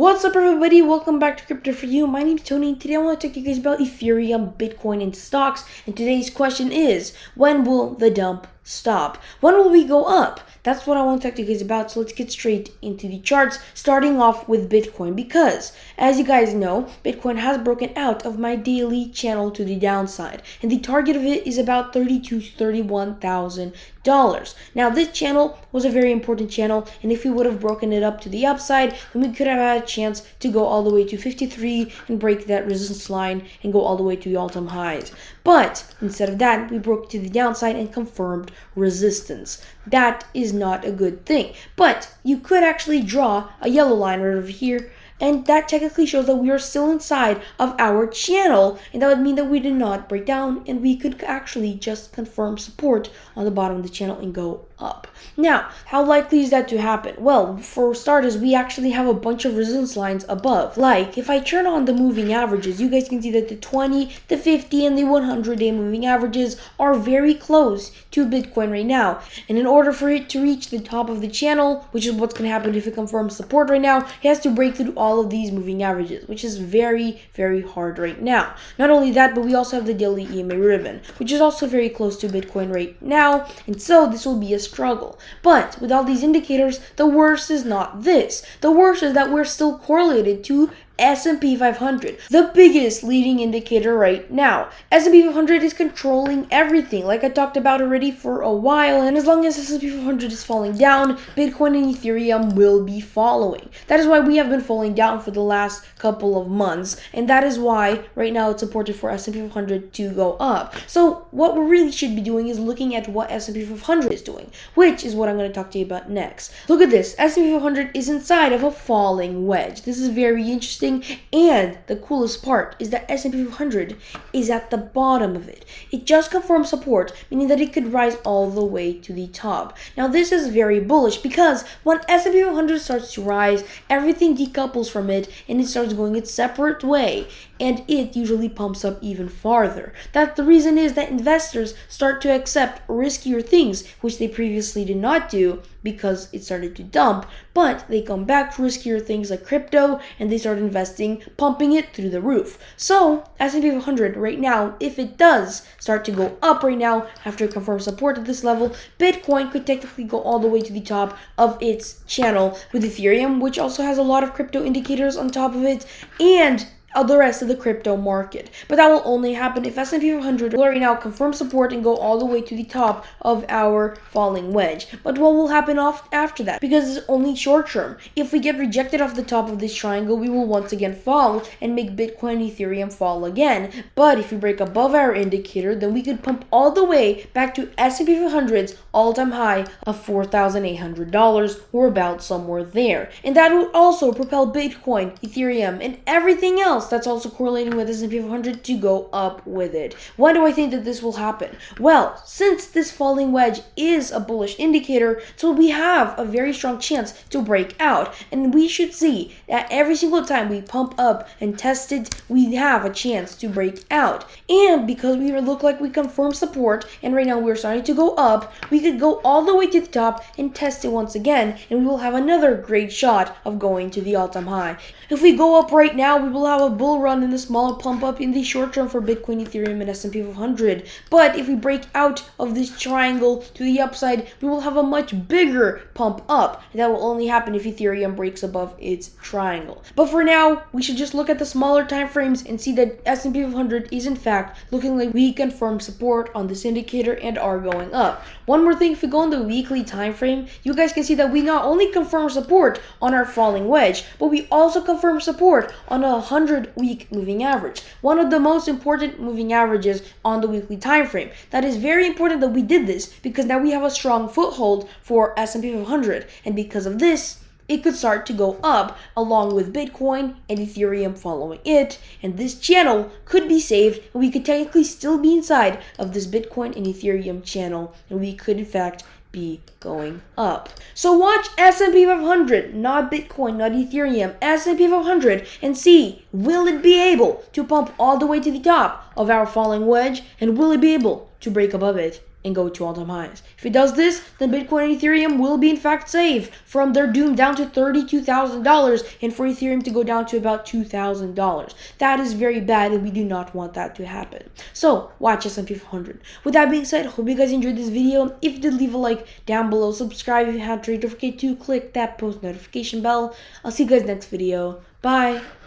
What's up, everybody? Welcome back to Crypto For You. My name is Tony, and today I want to talk to you guys about Ethereum, Bitcoin, and stocks. And today's question is, when will the dump stop? When will we go up? That's what I want to talk to you guys about. So let's get straight into the charts, starting off with Bitcoin, because as you guys know, Bitcoin has broken out of my daily channel to the downside, and the target of it is about $32,000 to $31,000. Now, this channel was a very important channel, and if we would have broken it up to the upside, then we could have had a chance to go all the way to 53 and break that resistance line and go all the way to the all-time highs. But instead of that, we broke to the downside and confirmed resistance. That is not a good thing. But you could actually draw a yellow line right over here, and that technically shows that we are still inside of our channel, and that would mean that we did not break down, and we could actually just confirm support on the bottom of the channel and go up. Now, how likely is that to happen? Well, for starters, we actually have a bunch of resistance lines above. Like, if I turn on the moving averages, you guys can see that the 20, the 50, and the 100-day moving averages are very close to Bitcoin right now. And in order for it to reach the top of the channel, which is what's going to happen if it confirms support right now, it has to break through all of these moving averages, which is very, very hard right now. Not only that, but we also have the daily EMA ribbon, which is also very close to Bitcoin right now, and so this will be a struggle. But with all these indicators, the worst is not this. The worst is that we're still correlated to S&P 500, the biggest leading indicator right now. S&P 500 is controlling everything, like I talked about already for a while, and as long as S&P 500 is falling down, Bitcoin and Ethereum will be following. That is why we have been falling down for the last couple of months, and that is why right now it's important for S&P 500 to go up. So what we really should be doing is looking at what S&P 500 is doing, which is what I'm going to talk to you about next. Look at this. S&P 500 is inside of a falling wedge. This is very interesting. And the coolest part is that S&P 500 is at the bottom of it. It just confirmed support, meaning that it could rise all the way to the top. Now, this is very bullish because when S&P 500 starts to rise, everything decouples from it and it starts going its separate way, and it usually pumps up even farther. That the reason is that investors start to accept riskier things, which they previously did not do because it started to dump, but they come back to riskier things like crypto and they start investing, pumping it through the roof. So S&P 500 right now, if it does start to go up right now after confirmed support at this level, Bitcoin could technically go all the way to the top of its channel with Ethereum, which also has a lot of crypto indicators on top of it, and the rest of the crypto market. But that will only happen if S&P 500 will right now confirm support and go all the way to the top of our falling wedge. But what will happen after that? Because it's only short term. If we get rejected off the top of this triangle, we will once again fall and make Bitcoin and Ethereum fall again. But if we break above our indicator, then we could pump all the way back to S&P 500's all-time high of $4,800 or about somewhere there. And that would also propel Bitcoin, Ethereum, and everything else that's also correlating with S&P 500 to go up with it. When do I think that this will happen? Well, since this falling wedge is a bullish indicator, so we have a very strong chance to break out, and we should see that every single time we pump up and test it, we have a chance to break out. And because we look like we confirm support, and right now we're starting to go up, we could go all the way to the top and test it once again, and we will have another great shot of going to the all-time high. If we go up right now, we will have a bull run and a smaller pump up in the short term for Bitcoin, Ethereum, and S&P 500. But if we break out of this triangle to the upside, we will have a much bigger pump up. And that will only happen if Ethereum breaks above its triangle. But for now, we should just look at the smaller time frames and see that S&P 500 is in fact looking like we confirm support on this indicator and are going up. One more thing, if we go on the weekly time frame, you guys can see that we not only confirm support on our falling wedge, but we also confirm support on a 100-week moving average, one of the most important moving averages on the weekly time frame. That is very important that we did this because now we have a strong foothold for S&P 500, and because of this, it could start to go up along with Bitcoin and Ethereum following it, and this channel could be saved, and we could technically still be inside of this Bitcoin and Ethereum channel, and we could in fact be going up. So watch S&P 500, not Bitcoin, not Ethereum, S&P 500, and see, will it be able to pump all the way to the top of our falling wedge, and will it be able to break above it and go to all-time highs. If it does this, then Bitcoin and Ethereum will be in fact saved from their doom down to $32,000 and for Ethereum to go down to about $2,000. That is very bad and we do not want that to happen. So watch S&P 500. With that being said, hope you guys enjoyed this video. If you did, leave a like down below, subscribe if you haven't, don't forget to click that post notification bell. I'll see you guys next video. Bye.